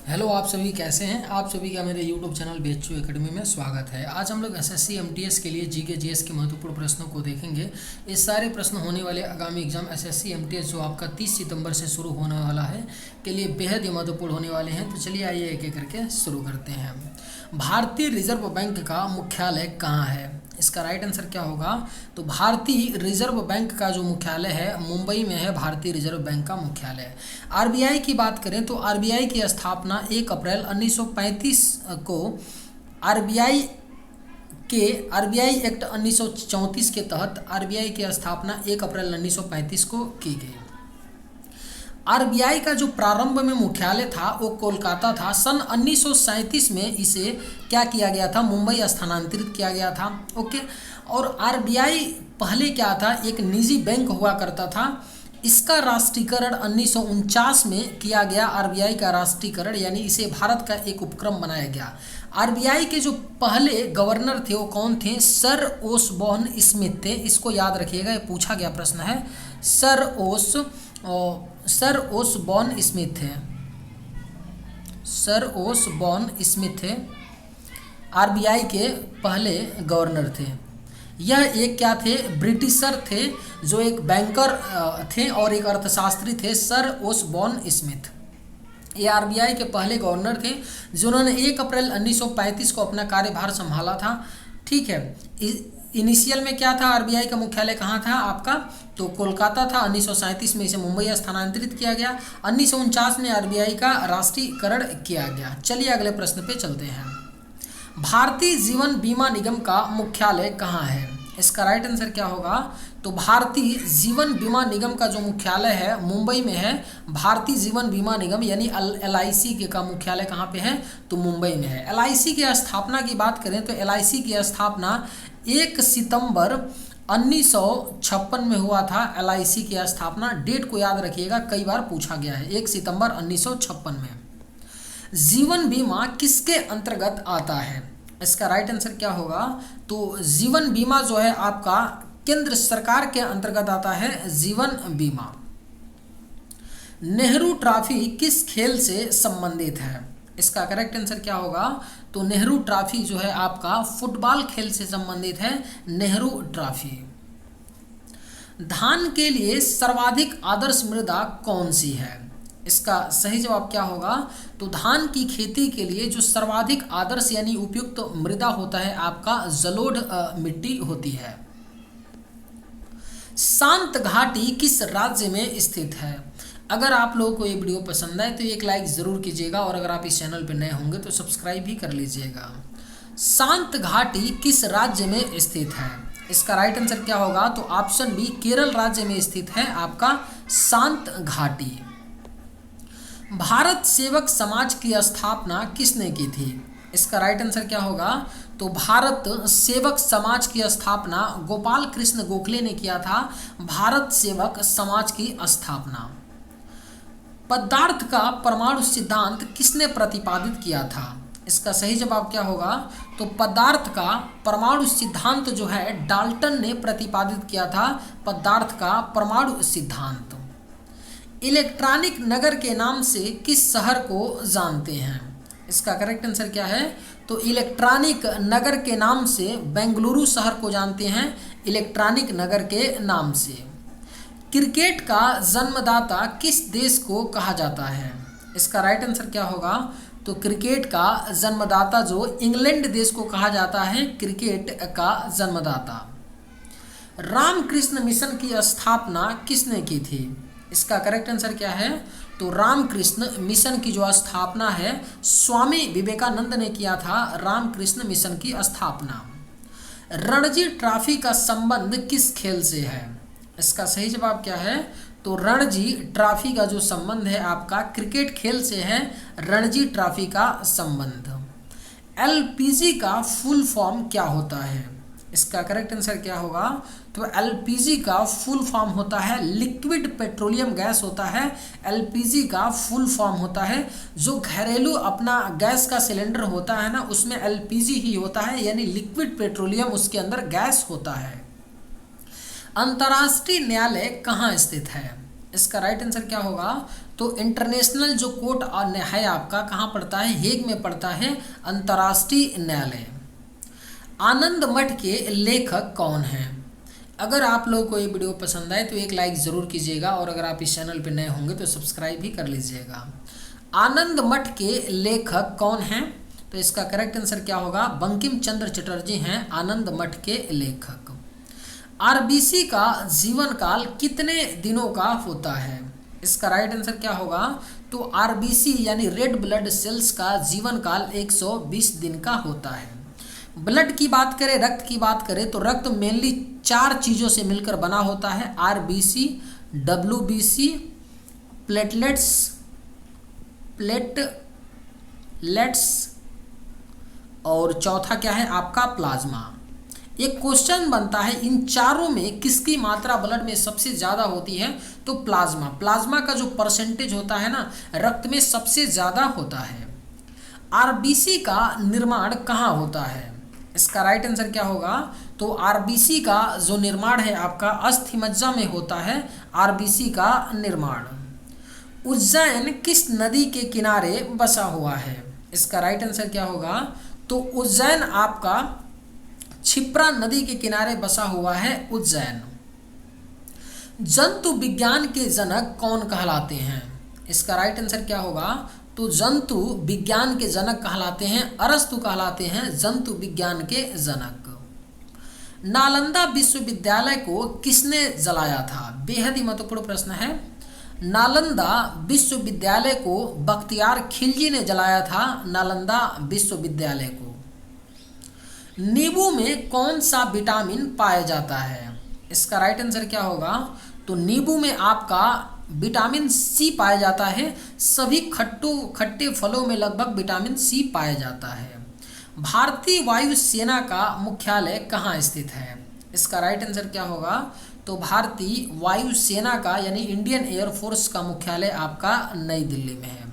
Hello, आप सभी कैसे हैं। आप सभी का मेरे YouTube चैनल BHU एकेडमी में स्वागत है। आज हम लोग SSC MTS के लिए जीके जीएस के महत्वपूर्ण प्रश्नों को देखेंगे। ये सारे प्रश्न होने वाले आगामी एग्जाम SSC MTS जो आपका 30 सितंबर से शुरू होने वाला है के लिए बेहद ही महत्वपूर्ण होने वाले हैं। तो चलिए आइए एक एक करके शुरू करते हैं। भारतीय रिजर्व बैंक का मुख्यालय कहाँ है? इसका राइट आंसर क्या होगा? तो भारतीय रिजर्व बैंक का जो मुख्यालय है मुंबई में है। भारतीय रिजर्व बैंक का मुख्यालय। आरबीआई की बात करें तो आरबीआई की स्थापना 1 अप्रैल 1935 को आरबीआई आरबीआई एक्ट 1934 के तहत आरबीआई की स्थापना 1 अप्रैल 1935 को की गई। आरबीआई का जो प्रारंभ में मुख्यालय था वो कोलकाता था। सन 1937 में इसे क्या किया गया था? मुंबई स्थानांतरित किया गया था। ओके। और आरबीआई पहले क्या था? एक निजी बैंक हुआ करता था। इसका राष्ट्रीयकरण 1949 में किया गया। आरबीआई का राष्ट्रीयकरण यानी इसे भारत का एक उपक्रम बनाया गया। आरबीआई के जो पहले गवर्नर थे वो कौन थे? सर ओसबॉर्न स्मिथ थे। इसको याद रखिएगा, ये पूछा गया प्रश्न है। सर ओसबॉर्न स्मिथ थे। सर ओसबॉर्न स्मिथ थे आरबीआई के पहले गवर्नर थे। यह एक क्या थे? ब्रिटिशर थे जो एक बैंकर थे और एक अर्थशास्त्री थे। सर ओसबॉर्न स्मिथ ये आरबीआई के पहले गवर्नर थे जिन्होंने 1 अप्रैल 1935 को अपना कार्यभार संभाला था। ठीक है। इनिशियल में क्या था? आरबीआई का मुख्यालय कहाँ था आपका? तो कोलकाता था। 1937 में इसे मुंबई स्थानांतरित किया गया। 1949 में आरबीआई का राष्ट्रीयकरण किया गया। चलिए अगले प्रश्न पे चलते हैं। भारतीय जीवन बीमा निगम का मुख्यालय कहाँ है? इसका राइट आंसर क्या होगा? तो भारतीय जीवन बीमा निगम का जो मुख्यालय है मुंबई में है। भारतीय जीवन बीमा निगम यानी LIC के का मुख्यालय कहाँ पे है? तो मुंबई में है। LIC की स्थापना की बात करें तो LIC की स्थापना 1 सितंबर 1956 में हुआ था। LIC की स्थापना, डेट को याद रखिएगा, कई बार पूछा गया है। 1 सितंबर 1956 में। जीवन बीमा किसके अंतर्गत आता है? इसका राइट आंसर क्या होगा? तो जीवन बीमा जो है आपका केंद्र सरकार के अंतर्गत आता है। जीवन बीमा। नेहरू ट्रॉफी किस खेल से संबंधित है? इसका करेक्ट आंसर क्या होगा? तो नेहरू ट्रॉफी जो है आपका फुटबॉल खेल से संबंधित है। नेहरू ट्रॉफी। धान के लिए सर्वाधिक आदर्श मृदा कौन सी है? इसका सही जवाब क्या होगा? तो धान की खेती के लिए जो सर्वाधिक आदर्श यानी उपयुक्त मृदा होता है आपका जलोढ़ मिट्टी होती है। शांत घाटी किस राज्य में स्थित है? अगर आप लोगों को ये वीडियो पसंद आए तो एक लाइक ज़रूर कीजिएगा और अगर आप इस चैनल पर नए होंगे तो सब्सक्राइब भी कर लीजिएगा। शांत घाटी किस राज्य में स्थित है? इसका राइट आंसर क्या होगा? तो ऑप्शन बी, केरल राज्य में स्थित है आपका शांत घाटी। भारत सेवक समाज की स्थापना किसने की थी? इसका राइट आंसर क्या होगा? तो भारत सेवक समाज की स्थापना गोपाल कृष्ण गोखले ने किया था। भारत सेवक समाज की स्थापना। पदार्थ का परमाणु सिद्धांत किसने प्रतिपादित किया था? इसका सही जवाब क्या होगा? तो पदार्थ का परमाणु सिद्धांत जो है डाल्टन ने प्रतिपादित किया था। पदार्थ का परमाणु सिद्धांत। इलेक्ट्रॉनिक नगर के नाम से किस शहर को जानते हैं? इसका करेक्ट आंसर क्या है? तो इलेक्ट्रॉनिक नगर के नाम से बेंगलुरु शहर को जानते हैं। इलेक्ट्रॉनिक नगर के नाम से। क्रिकेट का जन्मदाता किस देश को कहा जाता है? इसका राइट आंसर क्या होगा? तो क्रिकेट का जन्मदाता जो इंग्लैंड देश को कहा जाता है क्रिकेट का जन्मदाता। रामकृष्ण मिशन की स्थापना किसने की थी? इसका करेक्ट आंसर क्या है? तो रामकृष्ण मिशन की जो स्थापना है स्वामी विवेकानंद ने किया था। रामकृष्ण मिशन की स्थापना। रणजी ट्रॉफी का संबंध किस खेल से है? इसका सही जवाब क्या है? तो रणजी ट्रॉफी का जो संबंध है आपका क्रिकेट खेल से है। रणजी ट्रॉफी का संबंध। LPG का फुल फॉर्म क्या होता है? इसका करेक्ट आंसर क्या होगा? तो LPG का फुल फॉर्म होता है लिक्विड पेट्रोलियम गैस होता है। LPG का फुल फॉर्म होता है जो घरेलू अपना गैस का सिलेंडर होता है ना उसमें LPG ही होता है यानी लिक्विड पेट्रोलियम उसके अंदर गैस होता है। अंतर्राष्ट्रीय न्यायालय कहाँ स्थित है? इसका राइट आंसर क्या होगा? तो इंटरनेशनल जो कोर्ट है आपका कहाँ पड़ता है, हेग में पड़ता है, अंतर्राष्ट्रीय न्यायालय। आनंद मठ के लेखक कौन हैं? अगर आप लोगों को ये वीडियो पसंद आए तो एक लाइक ज़रूर कीजिएगा और अगर आप इस चैनल पर नए होंगे तो सब्सक्राइब भी कर लीजिएगा। आनंद मठ के लेखक कौन हैं? तो इसका करेक्ट आंसर क्या होगा, बंकिम चंद्र चटर्जी हैं आनंद मठ के लेखक। आरबीसी का जीवन काल कितने दिनों का होता है? इसका राइट आंसर क्या होगा, तो आरबीसी यानी रेड ब्लड सेल्स का जीवन काल 120 दिन का होता है। ब्लड की बात करें, रक्त की बात करें तो रक्त मेनली 4 चीज़ों से मिलकर बना होता है, आरबीसी, डब्ल्यूबीसी, प्लेटलेट्स और चौथा क्या है आपका प्लाज्मा। एक क्वेश्चन बनता है इन चारों में किसकी मात्रा ब्लड में सबसे ज़्यादा होती है, तो प्लाज्मा का जो परसेंटेज होता है ना रक्त में सबसे ज़्यादा होता है। आरबीसी का निर्माण कहाँ होता है? इसका राइट आंसर क्या होगा, तो आरबीसी का जो निर्माण है आपका अस्थि मज्जा में होता है आरबीसी का निर्माण। उज्जैन किस नदी के किनारे बसा हुआ है? इसका राइट आंसर क्या होगा, तो उज्जैन आपका क्षिप्रा नदी के किनारे बसा हुआ है उज्जैन। जंतु विज्ञान के जनक कौन कहलाते हैं? इसका राइट आंसर क्या होगा, तो जंतु विज्ञान के जनक कहलाते हैं अरस्तु कहलाते हैं जंतु विज्ञान के जनक। नालंदा विश्वविद्यालय को किसने जलाया था? बेहद ही महत्वपूर्ण प्रश्न है। नालंदा विश्वविद्यालय को बख्तियार खिलजी ने जलाया था, नालंदा विश्वविद्यालय को। नींबू में कौन सा विटामिन पाया जाता है? इसका राइट आंसर क्या होगा, तो नींबू में आपका विटामिन सी पाया जाता है। सभी खट्टे फलों में लगभग विटामिन सी पाया जाता है। भारतीय वायुसेना का मुख्यालय कहाँ स्थित है? इसका राइट आंसर क्या होगा, तो भारतीय वायुसेना का यानी इंडियन एयरफोर्स का मुख्यालय आपका नई दिल्ली में है।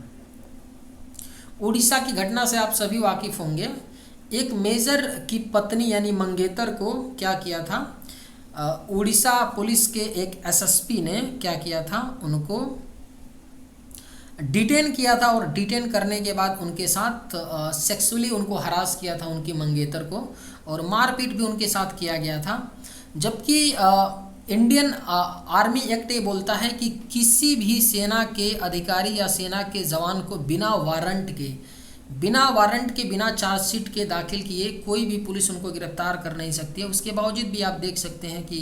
उड़ीसा की घटना से आप सभी वाकिफ होंगे। एक मेजर की पत्नी यानी मंगेतर को क्या किया था, उड़ीसा पुलिस के एक एसएसपी ने क्या किया था, उनको डिटेन किया था और डिटेन करने के बाद उनके साथ सेक्सुअली उनको हरास किया था उनकी मंगेतर को, और मारपीट भी उनके साथ किया गया था। जबकि इंडियन आर्मी एक्ट ये बोलता है कि किसी भी सेना के अधिकारी या सेना के जवान को बिना वारंट के बिना चार्जशीट के दाखिल किए कोई भी पुलिस उनको गिरफ्तार कर नहीं सकती है। उसके बावजूद भी आप देख सकते हैं कि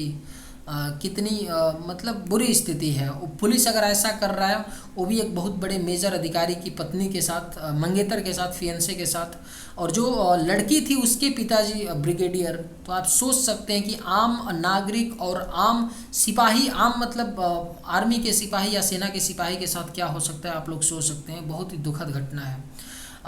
कितनी मतलब बुरी स्थिति है। पुलिस अगर ऐसा कर रहा है, वो भी एक बहुत बड़े मेजर अधिकारी की पत्नी के साथ, मंगेतर के साथ, फियंसे के साथ, और जो लड़की थी उसके पिताजी ब्रिगेडियर। तो आप सोच सकते हैं कि आम नागरिक और आम सिपाही, आम मतलब आर्मी के सिपाही या सेना के सिपाही के साथ क्या हो सकता है, आप लोग सोच सकते हैं। बहुत ही दुखद घटना है।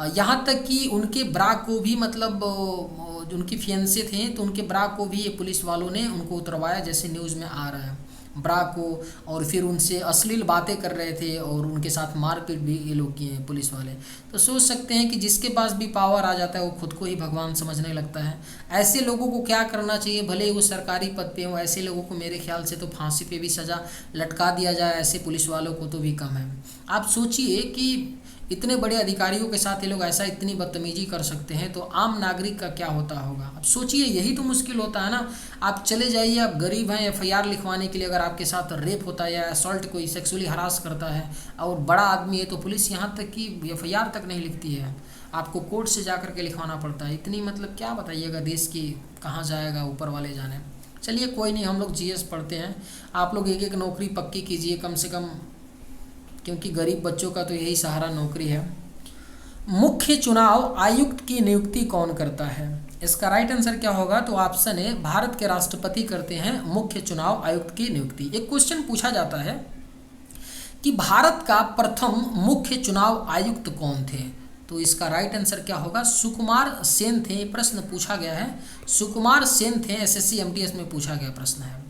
यहाँ तक कि उनके ब्रा को भी मतलब जो उनके फियंसे थे तो उनके ब्रा को भी ये पुलिस वालों ने उनको उतरवाया, जैसे न्यूज़ में आ रहा है, ब्रा को, और फिर उनसे अश्लील बातें कर रहे थे और उनके साथ मारपीट भी ये लोग किए हैं पुलिस वाले। तो सोच सकते हैं कि जिसके पास भी पावर आ जाता है वो खुद को ही भगवान समझने लगता है। ऐसे लोगों को क्या करना चाहिए, भले ही वो सरकारी पद पे हो, ऐसे लोगों को मेरे ख्याल से तो फांसी पे भी सज़ा लटका दिया जाए, ऐसे पुलिस वालों को तो भी कम है। आप सोचिए कि इतने बड़े अधिकारियों के साथ ये लोग ऐसा इतनी बदतमीजी कर सकते हैं, तो आम नागरिक का क्या होता होगा। अब सोचिए, यही तो मुश्किल होता है ना। आप चले जाइए, आप गरीब हैं, एफआईआर लिखवाने के लिए अगर आपके साथ रेप होता है या असॉल्ट, कोई सेक्सुअली हरास करता है और बड़ा आदमी है, तो पुलिस यहाँ तक कि एफआईआर तक नहीं लिखती है, आपको कोर्ट से जा कर के लिखवाना पड़ता है। इतनी मतलब क्या बताइएगा, देश की कहाँ जाएगा, ऊपर वाले जाने। चलिए कोई नहीं, हम लोग जीएस पढ़ते हैं, आप लोग एक एक नौकरी पक्की कीजिए कम से कम, क्योंकि गरीब बच्चों का तो यही सहारा नौकरी है। मुख्य चुनाव आयुक्त की नियुक्ति कौन करता है? इसका राइट आंसर क्या होगा, तो ऑप्शन ए, भारत के राष्ट्रपति करते हैं मुख्य चुनाव आयुक्त की नियुक्ति। एक क्वेश्चन पूछा जाता है कि भारत का प्रथम मुख्य चुनाव आयुक्त कौन थे, तो इसका राइट आंसर क्या होगा, सुकुमार सेन थे। प्रश्न पूछा गया है, सुकुमार सेन थे, एसएससी एमटीएस में पूछा गया प्रश्न है।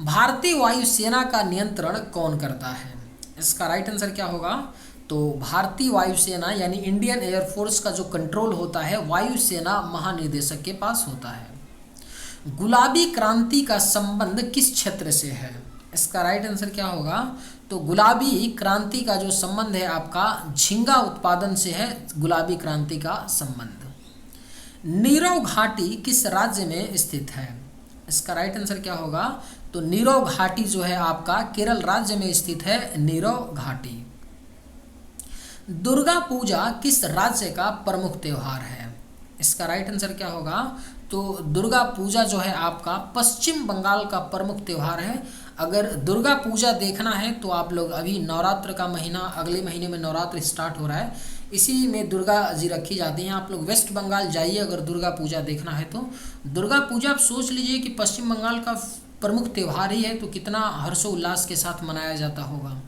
भारतीय वायुसेना का नियंत्रण कौन करता है? इसका राइट आंसर क्या होगा, तो भारतीय वायुसेना यानी इंडियन एयरफोर्स का जो कंट्रोल होता है वायुसेना महानिदेशक के पास होता है। गुलाबी क्रांति का संबंध किस क्षेत्र से है? इसका राइट आंसर क्या होगा, तो तो गुलाबी क्रांति का जो संबंध है आपका झींगा उत्पादन से है, गुलाबी क्रांति का संबंध। नीरव घाटी किस राज्य में स्थित है? इसका राइट आंसर क्या होगा? तो नीरव घाटी जो है आपका केरल राज्य में स्थित है, नीरव घाटी। दुर्गा पूजा किस राज्य का प्रमुख त्योहार है? इसका राइट आंसर क्या होगा? तो दुर्गा पूजा जो है आपका पश्चिम बंगाल का प्रमुख त्योहार है। अगर दुर्गा पूजा देखना है तो आप लोग अभी नवरात्र का महीना, अगले महीने में नवरात्र स्टार्ट हो रहा है, इसी में दुर्गा जी रखी जाती हैं। आप लोग वेस्ट बंगाल जाइए अगर दुर्गा पूजा देखना है तो। दुर्गा पूजा आप सोच लीजिए कि पश्चिम बंगाल का प्रमुख त्यौहार ही है, तो कितना हर्षोल्लास के साथ मनाया जाता होगा।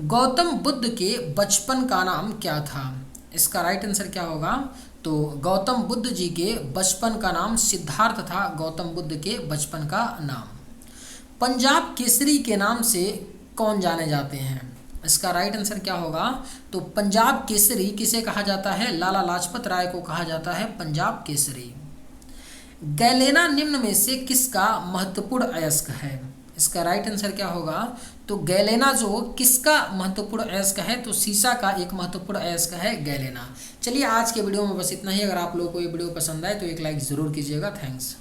गौतम बुद्ध के बचपन का नाम क्या था? इसका राइट आंसर क्या होगा? तो गौतम बुद्ध जी के बचपन का नाम सिद्धार्थ था, गौतम बुद्ध के बचपन का नाम। पंजाब केसरी के नाम से कौन जाने जाते हैं? इसका राइट आंसर क्या होगा? तो पंजाब केसरी किसे कहा जाता है? लाला लाजपत राय को कहा जाता है पंजाब केसरी। गैलेना निम्न में से किसका महत्वपूर्ण अयस्क है? इसका राइट आंसर क्या होगा? तो गैलेना जो किसका महत्वपूर्ण अयस्क है? तो सीसा का एक महत्वपूर्ण अयस्क है गैलेना। चलिए आज के वीडियो में बस इतना ही। अगर आप लोगों को ये वीडियो पसंद आए तो एक लाइक ज़रूर कीजिएगा। थैंक्स।